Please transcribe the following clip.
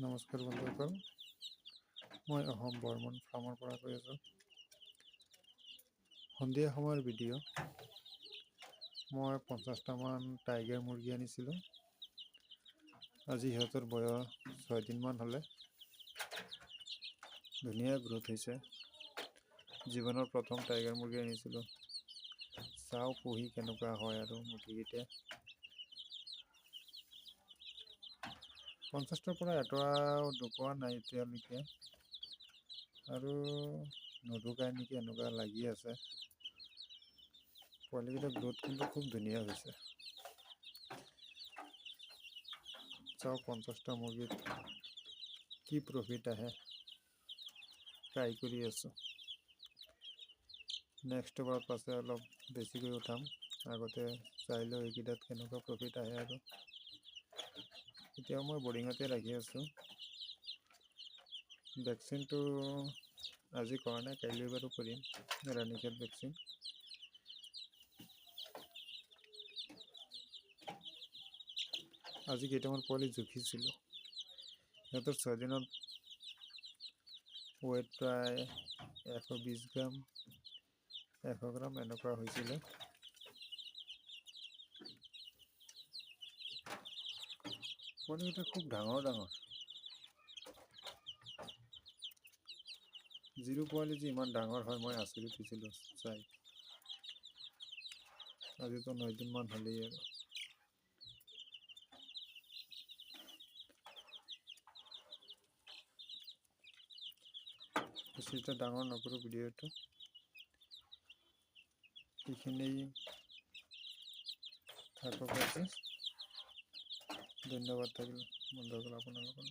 নমস্কাৰ বন্ধুসকল, মই অসম বৰ্মন ফাৰ্মৰ পৰা কৈ আছোঁ। সন্ধিয়া সময়ৰ ভিডিঅ'। মই 50টামান টাইগাৰ মুৰ্গী আনিছিলোঁ। আজি সিহঁতৰ বয়স 6 দিনমান হ'লে। ধুনীয়া গ্ৰোথ হৈছে। জীৱনৰ প্ৰথম টাইগাৰ মুৰ্গী আনিছিলোঁ। চাওঁ পুহি কেনেকুৱা হয় আৰু মুৰ্গীকেইটা। 50টাৰ পৰা এটাও ঢুকোৱা নাই এতিয়ালৈকে, আৰু নুঢুকাই নেকি এনেকুৱা লাগি আছে। পোৱালিকেইটাৰ গ্ৰোথ কিন্তু খুব ধুনীয়া হৈছে। চাওঁ 50টা মুৰ্গীত কি প্ৰফিট আহে, ট্ৰাই কৰি আছোঁ। নেক্সট বাৰত পাছে অলপ বেছিকৈ উঠাম। আগতে চাই লওঁ এইকেইটাত কেনেকুৱা প্ৰফিট আহে আৰু। এতিয়াও মই বৰ্ডিঙতে ৰাখি আছোঁ। ভেকচিনটো আজি কৰা নাই, কাইলৈ বাৰু কৰিম। ৰাণীক্ষেত ভেকচিন। আজি কেইটামান পোৱালি জুখিছিলোঁ। সিহঁতৰ 6 দিনত ৱেইট প্ৰায় 120 গ্ৰাম, 100 গ্ৰাম এনেকুৱা হৈছিলে। পোৱালিকেইটা খুব ডাঙৰ ডাঙৰ। জিৰো পোৱালি যে ইমান ডাঙৰ হয় মই আচৰিত হৈছিলোঁ চাই। আজিতো 9 দিনমান হ'লেই আৰু। বেছি এটা ডাঙৰ নকৰোঁ ভিডিঅ'টো। এইখিনি থাকক আজি। ধন্যবাদ থাকিল বন্ধুসকল আপোনালোকৰ।